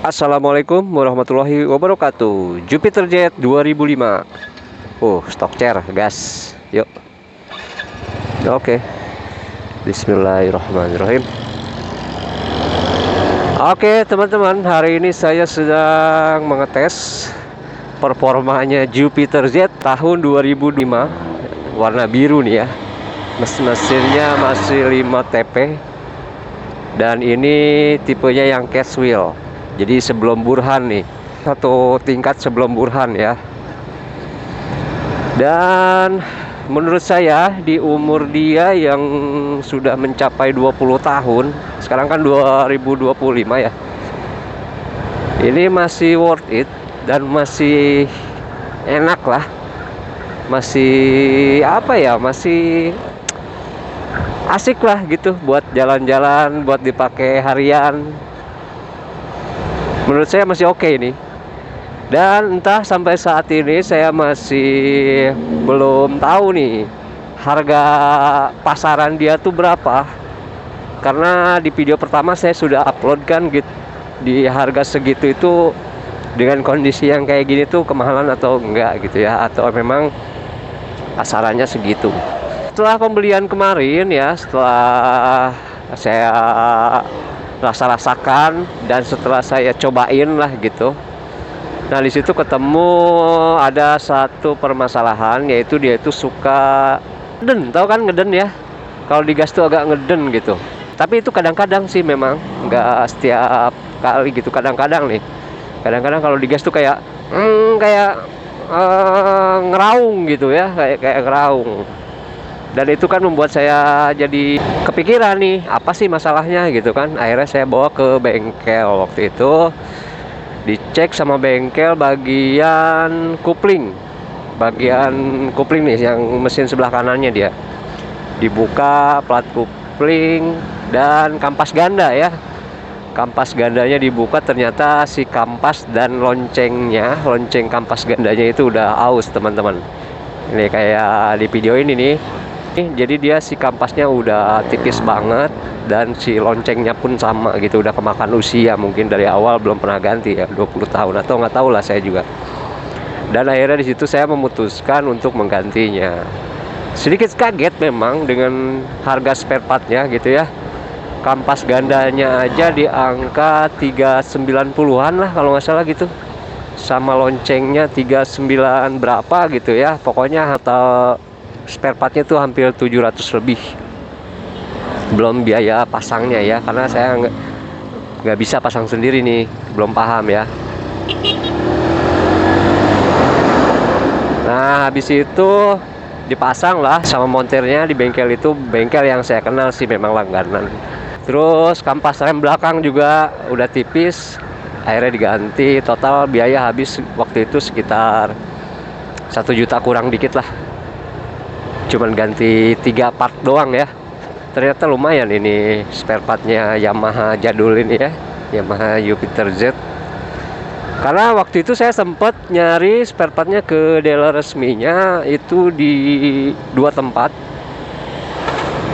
Assalamualaikum warahmatullahi wabarakatuh. Jupiter Jet 2005. Stock chair, gas. Yuk. Oke. Bismillahirrahmanirrahim. Oke, teman-teman, hari ini saya sedang mengetes performanya Jupiter Jet tahun 2005. Warna biru nih ya. Mesinnya masih 5 TP. Dan ini tipenya yang cash wheel. Jadi sebelum Burhan nih, satu tingkat sebelum Burhan ya. Dan menurut saya di umur dia yang sudah mencapai 20 tahun, sekarang kan 2025 ya, ini masih worth it dan masih enak lah. Masih apa ya, masih asik lah gitu buat jalan-jalan, buat dipakai harian. Menurut saya masih oke ini. Dan entah sampai saat ini saya masih belum tahu nih harga pasaran dia tuh berapa. Karena di video pertama saya sudah upload kan gitu, di harga segitu itu dengan kondisi yang kayak gini tuh kemahalan atau enggak gitu ya, atau memang pasarannya segitu. Setelah pembelian kemarin ya, setelah saya rasakan dan setelah saya cobain lah gitu. Nah, di situ ketemu ada satu permasalahan, yaitu dia itu suka ngeden, tahu kan ngeden ya? Kalau digas tuh agak ngeden gitu. Tapi itu kadang-kadang sih, memang nggak setiap kali gitu. Kadang-kadang nih, kadang-kadang kalau digas tuh kayak ngeraung gitu ya, kayak ngeraung. Dan itu kan membuat saya jadi kepikiran nih, apa sih masalahnya gitu kan. Akhirnya saya bawa ke bengkel waktu itu. Dicek sama bengkel bagian kupling. Bagian kupling nih, yang mesin sebelah kanannya dia. Dibuka plat kupling dan kampas ganda ya. Kampas gandanya dibuka, ternyata si kampas dan lonceng kampas gandanya itu udah aus, teman-teman. Ini kayak di video ini nih. Jadi dia si kampasnya udah tipis banget dan si loncengnya pun sama gitu, udah kemakan usia, mungkin dari awal belum pernah ganti ya, 20 tahun atau nggak tahu lah saya juga. Dan akhirnya di situ saya memutuskan untuk menggantinya. Sedikit kaget memang dengan harga spare partnya gitu ya. Kampas gandanya aja di angka 390-an lah kalau nggak salah gitu. Sama loncengnya 39 berapa gitu ya. Pokoknya total spare partnya tuh hampir 700 lebih, belum biaya pasangnya ya, karena saya nggak bisa pasang sendiri nih, belum paham ya. Nah, habis itu dipasang lah sama montirnya di bengkel itu, bengkel yang saya kenal sih, memang langganan. Terus kampas rem belakang juga udah tipis, akhirnya diganti. Total biaya habis waktu itu sekitar 1 juta kurang dikit lah. Cuman ganti 3 part doang ya. Ternyata lumayan ini spare partnya Yamaha jadul ini ya, Yamaha Jupiter Z. Karena waktu itu saya sempat nyari spare partnya ke dealer resminya itu di 2 tempat,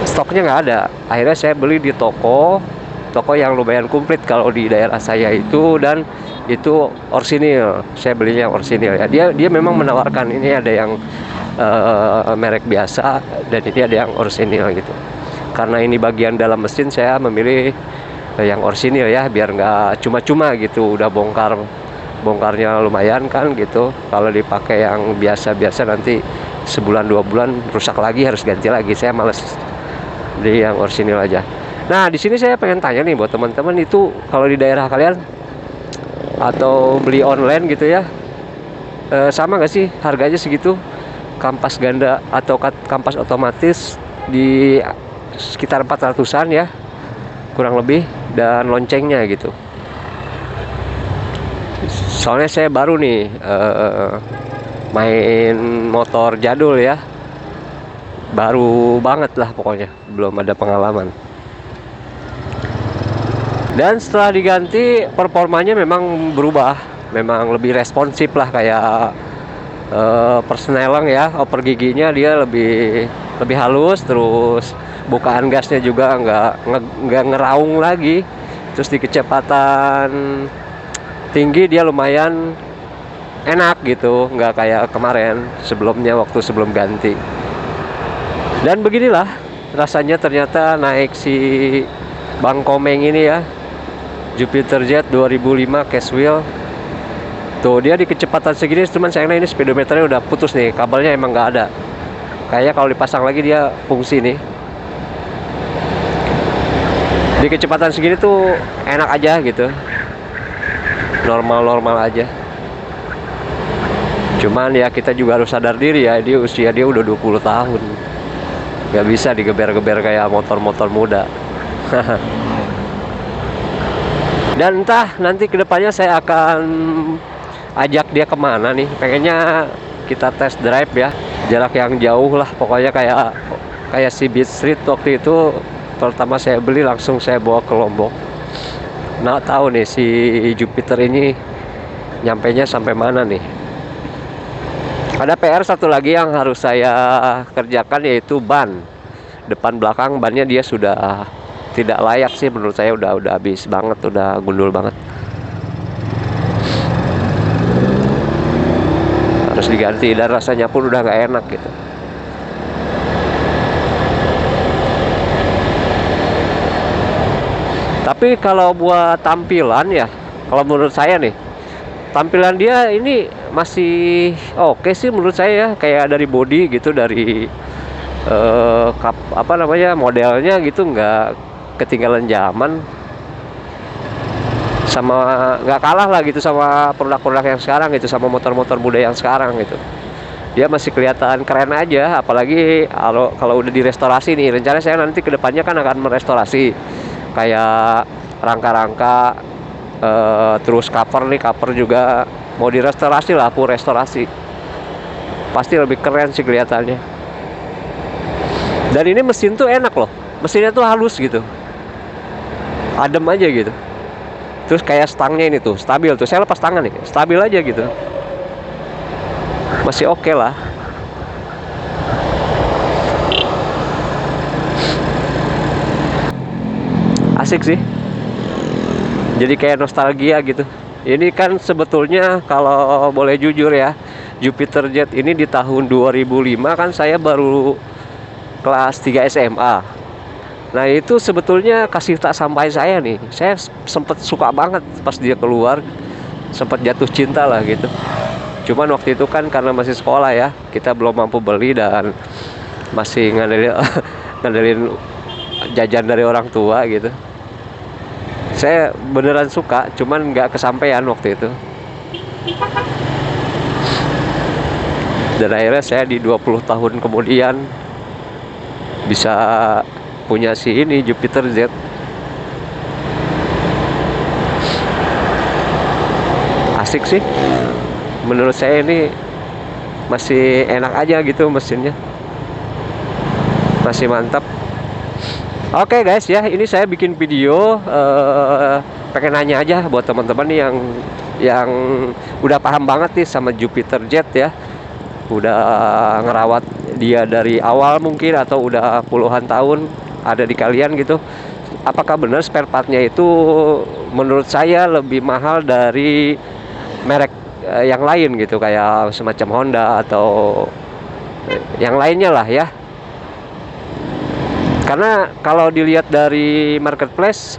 stoknya nggak ada. Akhirnya saya beli di toko yang lumayan komplit kalau di daerah saya itu, dan itu orsinil. Saya belinya orsinil ya. Dia memang menawarkan ini ada yang merek biasa dan ini ada yang orsinil gitu. Karena ini bagian dalam mesin, saya memilih yang orsinil ya, biar nggak cuma-cuma gitu. Udah bongkarnya lumayan kan gitu. Kalau dipakai yang biasa-biasa nanti sebulan 2 bulan rusak lagi, harus ganti lagi. Saya males beli yang orsinil aja. Nah, di sini saya pengen tanya nih buat teman-teman, itu kalau di daerah kalian atau beli online gitu ya, sama nggak sih harganya segitu? Kampas ganda atau kampas otomatis di sekitar 400-an ya, kurang lebih, dan loncengnya gitu. Soalnya saya baru nih main motor jadul ya, baru banget lah pokoknya, belum ada pengalaman. Dan setelah diganti performanya memang berubah, memang lebih responsif lah, kayak persneling ya, oper giginya dia lebih halus, terus bukaan gasnya juga nggak ngeraung lagi, terus di kecepatan tinggi, dia lumayan enak gitu, nggak kayak kemarin sebelumnya waktu sebelum ganti. Dan beginilah rasanya ternyata naik si Bang Komeng ini ya, Jupiter Jet 2005 cash wheel. Tuh dia di kecepatan segini, cuman sayangnya ini speedometernya udah putus nih, kabelnya emang nggak ada. Kayaknya kalau dipasang lagi dia fungsi nih. Di kecepatan segini tuh enak aja gitu, normal-normal aja. Cuman ya kita juga harus sadar diri ya, dia usia dia udah 20 tahun, nggak bisa digeber-geber kayak motor-motor muda. Dan entah nanti kedepannya saya akan ajak dia kemana nih, pengennya kita test drive ya, jarak yang jauh lah pokoknya, kayak si Beat Street waktu itu pertama saya beli langsung saya bawa ke Lombok. Nah tahu nih si Jupiter ini nyampainya sampai mana nih. Ada PR satu lagi yang harus saya kerjakan, yaitu ban depan belakang. Bannya dia sudah tidak layak sih menurut saya, udah habis banget, udah gundul banget, harus diganti, dan rasanya pun udah nggak enak gitu. Tapi kalau buat tampilan ya, kalau menurut saya nih, tampilan dia ini masih oke sih menurut saya ya, kayak dari body gitu, dari modelnya gitu, nggak ketinggalan zaman, sama nggak kalah lah gitu sama produk-produk yang sekarang gitu, sama motor-motor muda yang sekarang gitu. Dia masih kelihatan keren aja, apalagi kalau udah direstorasi nih. Rencana saya nanti kedepannya kan akan merestorasi kayak rangka-rangka, terus cover juga mau direstorasi lah, full restorasi, pasti lebih keren sih kelihatannya. Dan ini mesin tuh enak loh, mesinnya tuh halus gitu, adem aja gitu. Terus kayak stangnya ini tuh stabil tuh, saya lepas tangan nih, stabil aja gitu, masih oke lah. Asik sih, jadi kayak nostalgia gitu. Ini kan sebetulnya kalau boleh jujur ya, Jupiter Jet ini di tahun 2005 kan saya baru kelas 3 SMA. Nah itu sebetulnya kasih tak sampai saya nih. Saya sempet suka banget pas dia keluar, sempet jatuh cinta lah gitu. Cuman waktu itu kan karena masih sekolah ya, kita belum mampu beli dan masih ngandelin jajan dari orang tua gitu. Saya beneran suka, cuman nggak kesampaian waktu itu. Dan akhirnya saya di 20 tahun kemudian bisa punya si ini Jupiter Z. Asik sih, menurut saya ini masih enak aja gitu, mesinnya masih mantap. Oke guys ya, ini saya bikin video pengen nanya aja buat teman-teman nih yang udah paham banget nih sama Jupiter Jet ya, udah ngerawat dia dari awal mungkin, atau udah puluhan tahun ada di kalian gitu. Apakah benar spare partnya itu menurut saya lebih mahal dari merek yang lain gitu, kayak semacam Honda atau yang lainnya lah ya? Karena kalau dilihat dari marketplace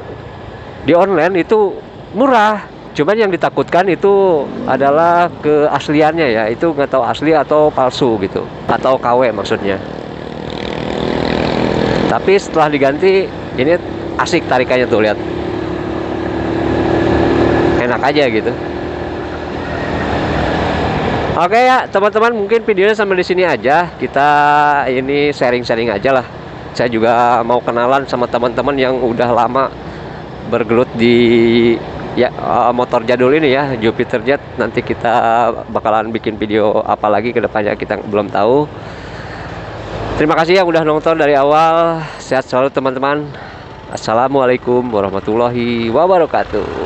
di online itu murah, cuman yang ditakutkan itu adalah keasliannya ya, itu nggak tahu asli atau palsu gitu, atau KW maksudnya. Tapi setelah diganti ini asik tarikannya tuh, lihat, enak aja gitu. Oke ya teman-teman, mungkin videonya sampai di sini aja. Kita ini sharing-sharing aja lah. Saya juga mau kenalan sama teman-teman yang udah lama bergelut di ya motor jadul ini ya, Jupiter Jet. Nanti kita bakalan bikin video apa lagi ke depannya, kita belum tahu. Terima kasih yang udah nonton dari awal. Sehat selalu teman-teman. Assalamualaikum warahmatullahi wabarakatuh.